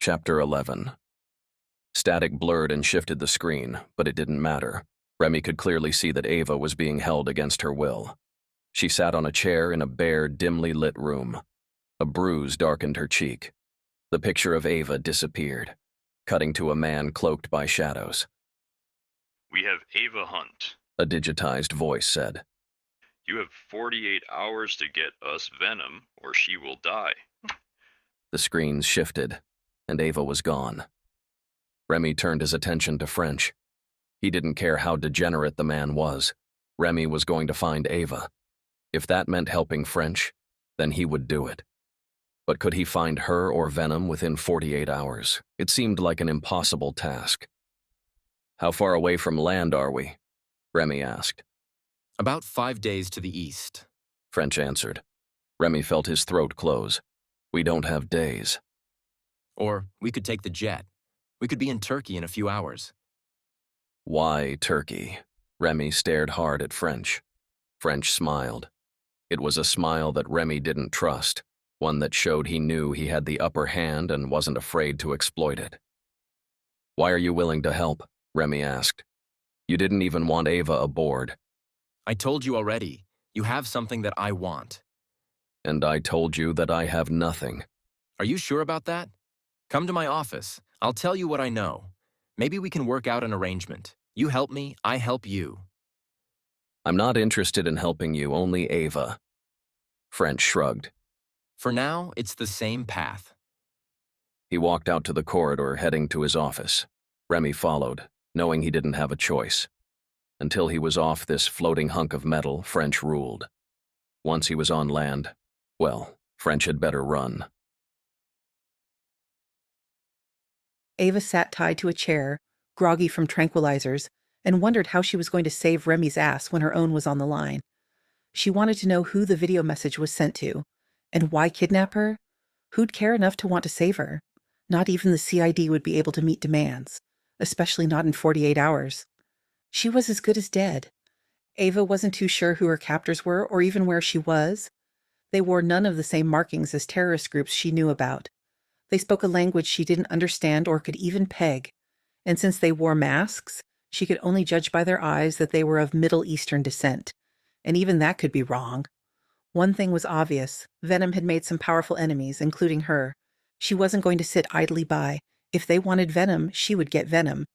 Chapter 11. Static blurred and shifted the screen, but it didn't matter. Remy could clearly see that Ava was being held against her will. She sat on a chair in a bare, dimly lit room. A bruise darkened her cheek. The picture of Ava disappeared, cutting to a man cloaked by shadows. "We have Ava Hunt," a digitized voice said. "You have 48 hours to get us Venom, or she will die." The screens shifted, and Ava was gone. Remy turned his attention to French. He didn't care how degenerate the man was. Remy was going to find Ava. If that meant helping French, then he would do it. But could he find her or Venom within 48 hours? It seemed like an impossible task. "How far away from land are we?" Remy asked. "About 5 days to the east," French answered. Remy felt his throat close. "We don't have days." "Or we could take the jet. We could be in Turkey in a few hours." "Why Turkey?" Remy stared hard at French. French smiled. It was a smile that Remy didn't trust, one that showed he knew he had the upper hand and wasn't afraid to exploit it. "Why are you willing to help?" Remy asked. "You didn't even want Ava aboard." "I told you already. You have something that I want." "And I told you that I have nothing." "Are you sure about that? Come to my office. I'll tell you what I know. Maybe we can work out an arrangement. You help me, I help you." "I'm not interested in helping you, only Ava." French shrugged. "For now, it's the same path." He walked out to the corridor, heading to his office. Remy followed, knowing he didn't have a choice. Until he was off this floating hunk of metal, French ruled. Once he was on land, well, French had better run. Ava sat tied to a chair, groggy from tranquilizers, and wondered how she was going to save Remy's ass when her own was on the line. She wanted to know who the video message was sent to. And why kidnap her? Who'd care enough to want to save her? Not even the CID would be able to meet demands, especially not in 48 hours. She was as good as dead. Ava wasn't too sure who her captors were or even where she was. They wore none of the same markings as terrorist groups she knew about. They spoke a language she didn't understand or could even peg. And since they wore masks, she could only judge by their eyes that they were of Middle Eastern descent. And even that could be wrong. One thing was obvious. Venom had made some powerful enemies, including her. She wasn't going to sit idly by. If they wanted Venom, she would get Venom.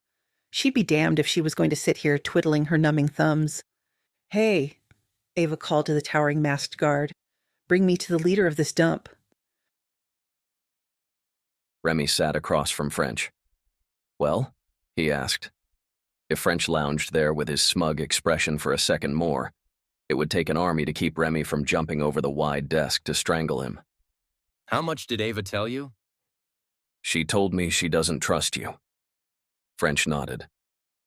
She'd be damned if she was going to sit here twiddling her numbing thumbs. "Hey," Ava called to the towering masked guard. "Bring me to the leader of this dump." Remy sat across from French. "Well?" he asked. If French lounged there with his smug expression for a second more, it would take an army to keep Remy from jumping over the wide desk to strangle him. "How much did Ava tell you?" "She told me she doesn't trust you." French nodded.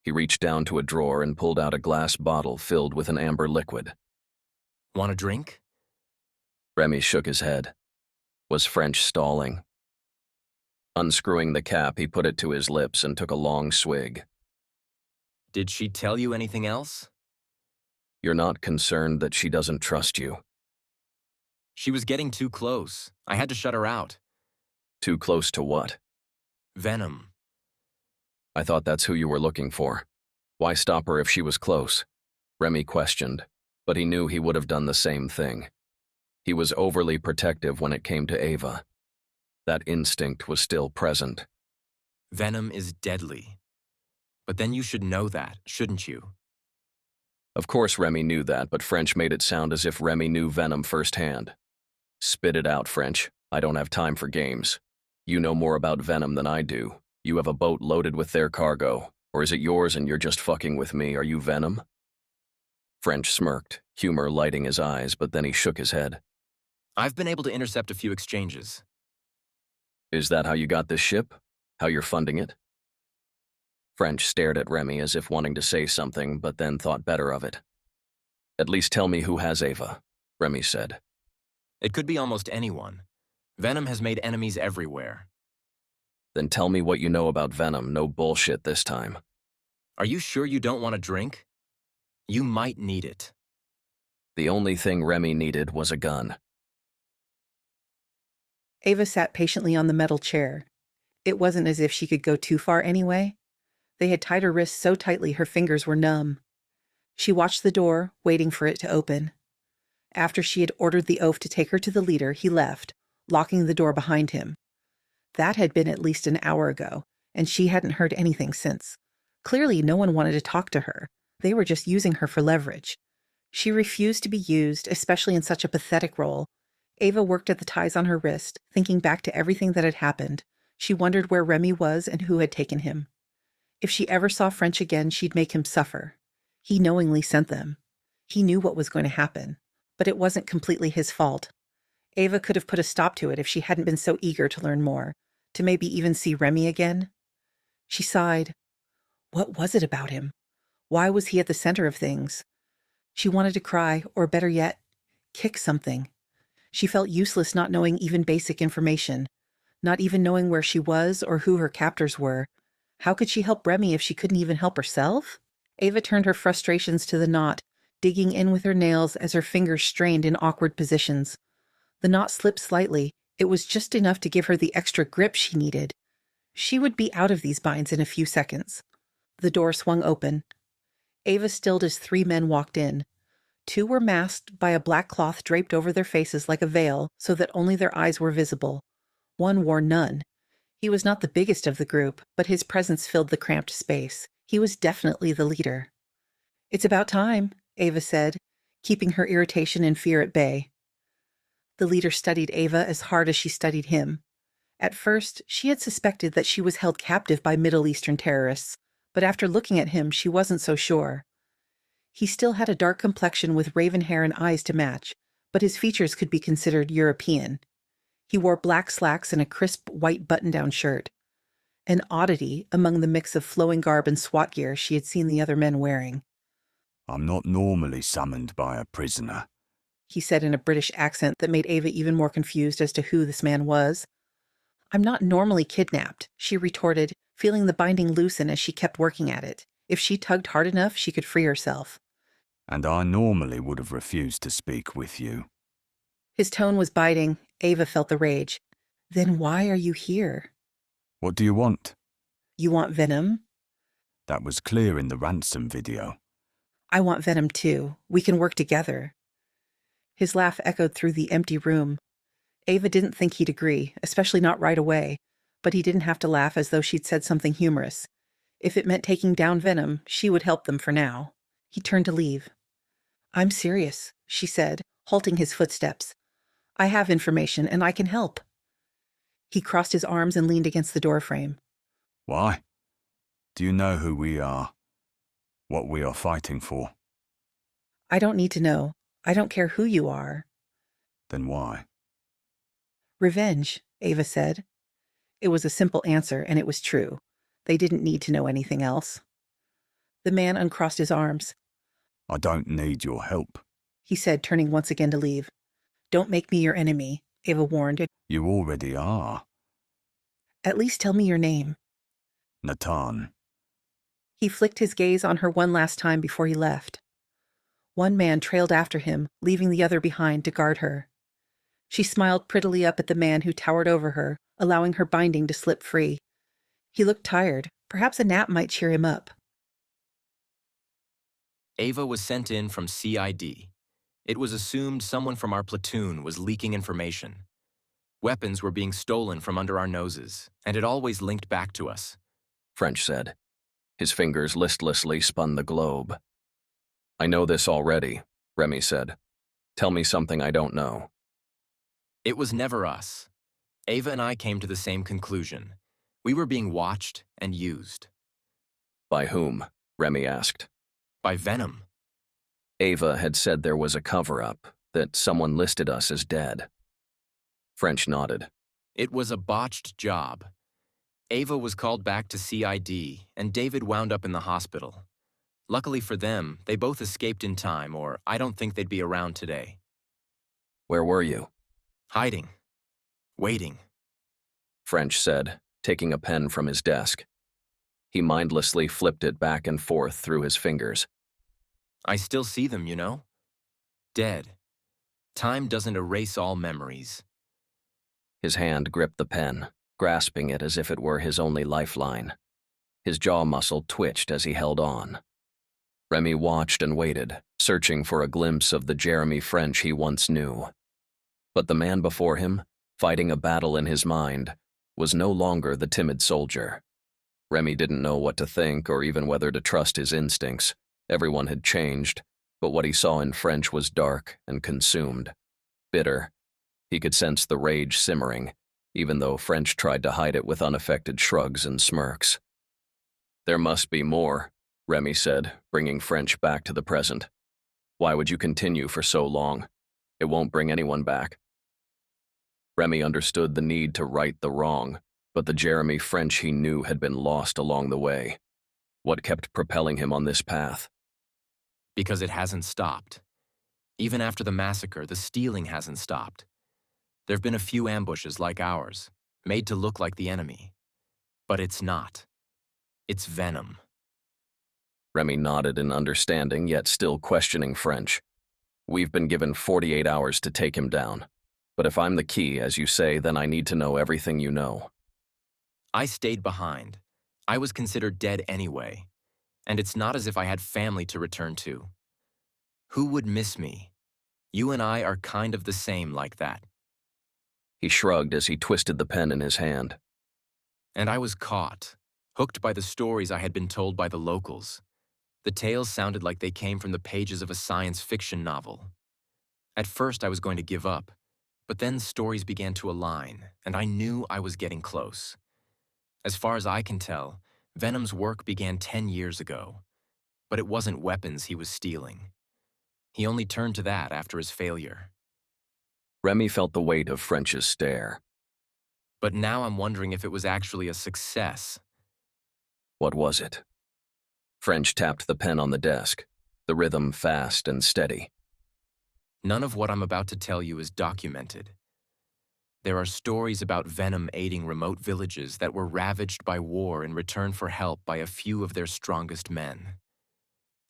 He reached down to a drawer and pulled out a glass bottle filled with an amber liquid. "Want a drink?" Remy shook his head. Was French stalling? Unscrewing the cap, he put it to his lips and took a long swig. "Did she tell you anything else?" "You're not concerned that she doesn't trust you?" "She was getting too close. I had to shut her out." "Too close to what?" "Venom." "I thought that's who you were looking for. Why stop her if she was close?" Remy questioned, but he knew he would have done the same thing. He was overly protective when it came to Ava. That instinct was still present. "Venom is deadly. But then you should know that, shouldn't you?" Of course Remy knew that, but French made it sound as if Remy knew Venom firsthand. "Spit it out, French. I don't have time for games. You know more about Venom than I do. You have a boat loaded with their cargo. Or is it yours and you're just fucking with me? Are you Venom?" French smirked, humor lighting his eyes, but then he shook his head. "I've been able to intercept a few exchanges." "Is that how you got this ship? How you're funding it?" French stared at Remy as if wanting to say something, but then thought better of it. "At least tell me who has Ava," Remy said. "It could be almost anyone. Venom has made enemies everywhere." "Then tell me what you know about Venom, no bullshit this time." "Are you sure you don't want a drink? You might need it." The only thing Remy needed was a gun. Ava sat patiently on the metal chair. It wasn't as if she could go too far anyway. They had tied her wrists so tightly her fingers were numb. She watched the door, waiting for it to open. After she had ordered the oaf to take her to the leader, he left, locking the door behind him. That had been at least an hour ago, and she hadn't heard anything since. Clearly, no one wanted to talk to her. They were just using her for leverage. She refused to be used, especially in such a pathetic role. Ava worked at the ties on her wrist, thinking back to everything that had happened. She wondered where Remy was and who had taken him. If she ever saw French again, she'd make him suffer. He knowingly sent them. He knew what was going to happen, but it wasn't completely his fault. Ava could have put a stop to it if she hadn't been so eager to learn more, to maybe even see Remy again. She sighed. What was it about him? Why was he at the center of things? She wanted to cry, or better yet, kick something. She felt useless not knowing even basic information, not even knowing where she was or who her captors were. How could she help Remy if she couldn't even help herself? Ava turned her frustrations to the knot, digging in with her nails as her fingers strained in awkward positions. The knot slipped slightly. It was just enough to give her the extra grip she needed. She would be out of these binds in a few seconds. The door swung open. Ava stilled as 3 men walked in. 2 were masked by a black cloth draped over their faces like a veil so that only their eyes were visible. 1 wore none. He was not the biggest of the group, but his presence filled the cramped space. He was definitely the leader. It's about time, Ava said, keeping her irritation and fear at bay. The leader studied Ava as hard as she studied him. At first, she had suspected that she was held captive by Middle Eastern terrorists, but after looking at him, she wasn't so sure. He still had a dark complexion with raven hair and eyes to match, but his features could be considered European. He wore black slacks and a crisp white button-down shirt. An oddity among the mix of flowing garb and SWAT gear she had seen the other men wearing. I'm not normally summoned by a prisoner, he said in a British accent that made Ava even more confused as to who this man was. I'm not normally kidnapped, she retorted, feeling the binding loosen as she kept working at it. If she tugged hard enough, she could free herself. and I normally would have refused to speak with you. His tone was biting. Ava felt the rage. Then why are you here? What do you want? You want venom? That was clear in the ransom video. I want venom too. We can work together. His laugh echoed through the empty room. Ava didn't think he'd agree, especially not right away, but he didn't have to laugh as though she'd said something humorous. If it meant taking down Venom, she would help them for now. He turned to leave. I'm serious, she said, halting his footsteps. I have information, and I can help. He crossed his arms and leaned against the doorframe. Why? Do you know who we are? What we are fighting for? I don't need to know. I don't care who you are. Then why? Revenge, Ava said. It was a simple answer, and it was true. They didn't need to know anything else. The man uncrossed his arms. I don't need your help, he said, turning once again to leave. Don't make me your enemy, Ava warned. You already are. At least tell me your name. Natan. He flicked his gaze on her one last time before he left. One man trailed after him, leaving the other behind to guard her. She smiled prettily up at the man who towered over her, allowing her binding to slip free. He looked tired. Perhaps a nap might cheer him up. Ava was sent in from CID. It was assumed someone from our platoon was leaking information. Weapons were being stolen from under our noses, and it always linked back to us. French said. His fingers listlessly spun the globe. I know this already, Remy said. Tell me something I don't know. It was never us. Ava and I came to the same conclusion. We were being watched and used. By whom? Remy asked. By Venom. Ava had said there was a cover-up, that someone listed us as dead. French nodded. It was a botched job. Ava was called back to CID, and David wound up in the hospital. Luckily for them, they both escaped in time, or I don't think they'd be around today. Where were you? Hiding. Waiting. French said, taking a pen from his desk. He mindlessly flipped it back and forth through his fingers. I still see them, you know? Dead. Time doesn't erase all memories. His hand gripped the pen, grasping it as if it were his only lifeline. His jaw muscle twitched as he held on. Remy watched and waited, searching for a glimpse of the Jeremy French he once knew. But the man before him, fighting a battle in his mind, was no longer the timid soldier. Remy didn't know what to think or even whether to trust his instincts. Everyone had changed, but what he saw in French was dark and consumed. Bitter. He could sense the rage simmering, even though French tried to hide it with unaffected shrugs and smirks. "There must be more," Remy said, bringing French back to the present. "Why would you continue for so long? It won't bring anyone back." Remy understood the need to right the wrong, but the Jeremy French he knew had been lost along the way. What kept propelling him on this path? Because it hasn't stopped. Even after the massacre, the stealing hasn't stopped. There have been a few ambushes like ours, made to look like the enemy. But it's not. It's venom. Remy nodded in understanding, yet still questioning French. "We've been given 48 hours to take him down. But if I'm the key, as you say, then I need to know everything you know." I stayed behind. I was considered dead anyway. And it's not as if I had family to return to. Who would miss me? You and I are kind of the same like that. He shrugged as he twisted the pen in his hand. And I was caught, hooked by the stories I had been told by the locals. The tales sounded like they came from the pages of a science fiction novel. At first I was going to give up, but then stories began to align, and I knew I was getting close. As far as I can tell, Venom's work began 10 years ago, but it wasn't weapons he was stealing. He only turned to that after his failure. Remy felt the weight of French's stare. But now I'm wondering if it was actually a success. What was it? French tapped the pen on the desk, the rhythm fast and steady. None of what I'm about to tell you is documented. There are stories about Venom aiding remote villages that were ravaged by war in return for help by a few of their strongest men.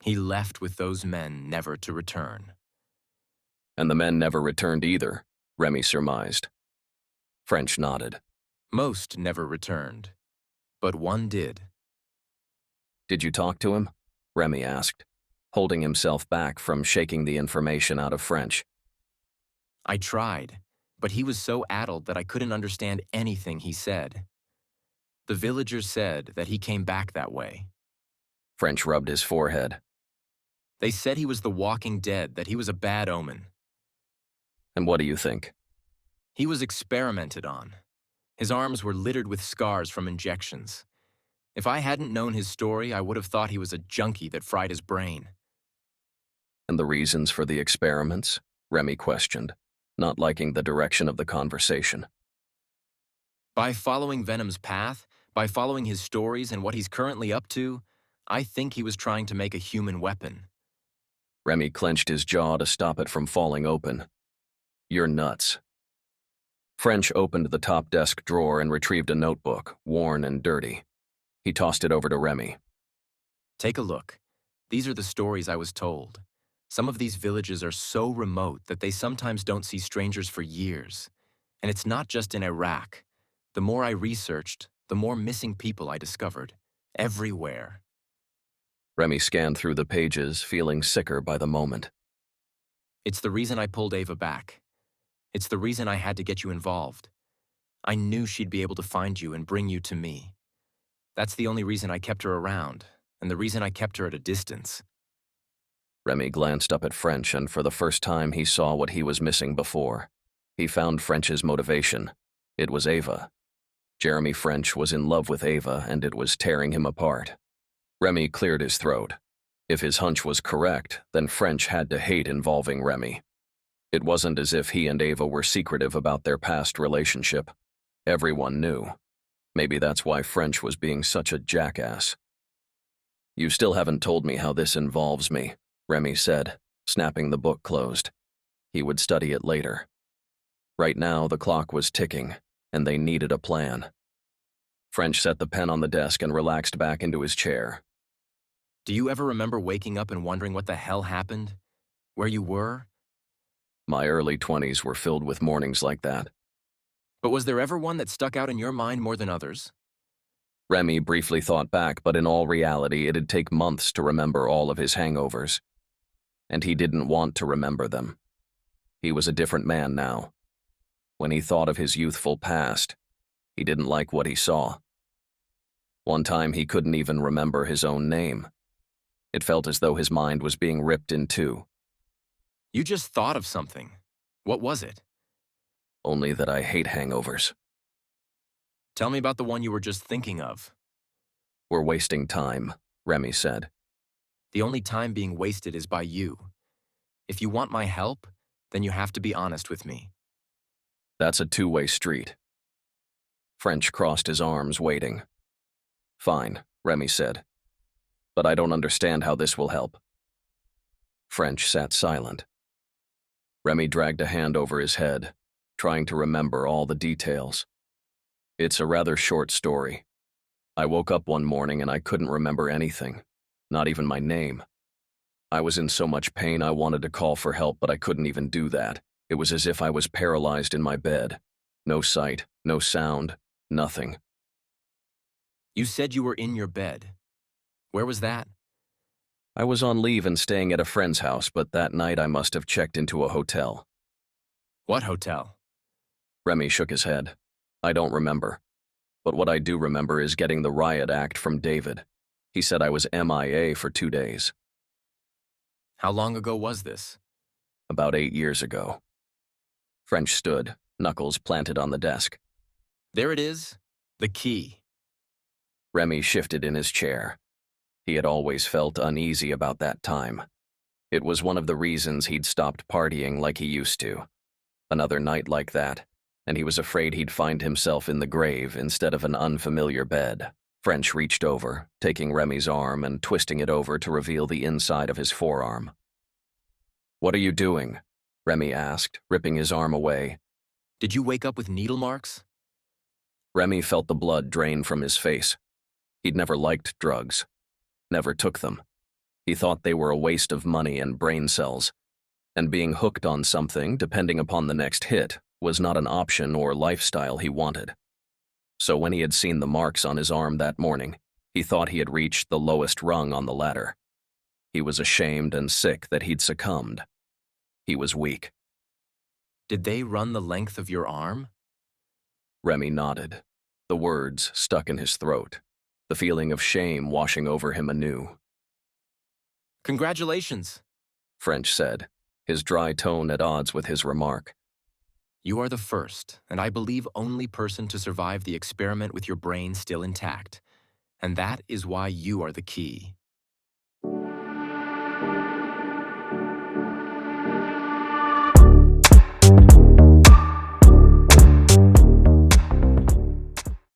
He left with those men never to return. And the men never returned either, Remy surmised. French nodded. Most never returned, but one did. "Did you talk to him?" Remy asked, holding himself back from shaking the information out of French. I tried, but he was so addled that I couldn't understand anything he said. The villagers said that he came back that way. French rubbed his forehead. They said he was the walking dead, that he was a bad omen. And what do you think? He was experimented on. His arms were littered with scars from injections. If I hadn't known his story, I would have thought he was a junkie that fried his brain. And the reasons for the experiments? Remy questioned, not liking the direction of the conversation. By following Venom's path, by following his stories and what he's currently up to, I think he was trying to make a human weapon. Remy clenched his jaw to stop it from falling open. "You're nuts." French opened the top desk drawer and retrieved a notebook, worn and dirty. He tossed it over to Remy. Take a look. These are the stories I was told. Some of these villages are so remote that they sometimes don't see strangers for years. And it's not just in Iraq. The more I researched, the more missing people I discovered. Everywhere. Remy scanned through the pages, feeling sicker by the moment. It's the reason I pulled Ava back. It's the reason I had to get you involved. I knew she'd be able to find you and bring you to me. That's the only reason I kept her around, and the reason I kept her at a distance. Remy glanced up at French, and for the first time he saw what he was missing before. He found French's motivation. It was Ava. Jeremy French was in love with Ava, and it was tearing him apart. Remy cleared his throat. If his hunch was correct, then French had to hate involving Remy. It wasn't as if he and Ava were secretive about their past relationship. Everyone knew. Maybe that's why French was being such a jackass. "You still haven't told me how this involves me," Remy said, snapping the book closed. He would study it later. Right now, the clock was ticking, and they needed a plan. French set the pen on the desk and relaxed back into his chair. Do you ever remember waking up and wondering what the hell happened? Where you were? My early 20s were filled with mornings like that. But was there ever one that stuck out in your mind more than others? Remy briefly thought back, but in all reality, it'd take months to remember all of his hangovers. And he didn't want to remember them. He was a different man now. When he thought of his youthful past, he didn't like what he saw. One time he couldn't even remember his own name. It felt as though his mind was being ripped in two. You just thought of something. What was it? Only that I hate hangovers. Tell me about the one you were just thinking of. We're wasting time, Remy said. The only time being wasted is by you. If you want my help, then you have to be honest with me. That's a two-way street. French crossed his arms, waiting. Fine, Remy said. But I don't understand how this will help. French sat silent. Remy dragged a hand over his head, trying to remember all the details. It's a rather short story. I woke up one morning and I couldn't remember anything, not even my name. I was in so much pain I wanted to call for help, but I couldn't even do that. It was as if I was paralyzed in my bed. No sight, no sound, nothing. You said you were in your bed. Where was that? I was on leave and staying at a friend's house, but that night I must have checked into a hotel. What hotel? Remy shook his head. I don't remember. But what I do remember is getting the riot act from David. He said I was MIA for 2 days. How long ago was this? About 8 years ago. French stood, knuckles planted on the desk. There it is. The key. Remy shifted in his chair. He had always felt uneasy about that time. It was one of the reasons he'd stopped partying like he used to. Another night like that, and he was afraid he'd find himself in the grave instead of an unfamiliar bed. French reached over, taking Remy's arm and twisting it over to reveal the inside of his forearm. "What are you doing?" Remy asked, ripping his arm away. Did you wake up with needle marks? Remy felt the blood drain from his face. He'd never liked drugs. Never took them. He thought they were a waste of money and brain cells. And being hooked on something, depending upon the next hit, was not an option or lifestyle he wanted. So when he had seen the marks on his arm that morning, he thought he had reached the lowest rung on the ladder. He was ashamed and sick that he'd succumbed. He was weak. Did they run the length of your arm? Remy nodded. The words stuck in his throat, the feeling of shame washing over him anew. Congratulations, French said, his dry tone at odds with his remark. You are the first, and I believe only person to survive the experiment with your brain still intact. And that is why you are the key.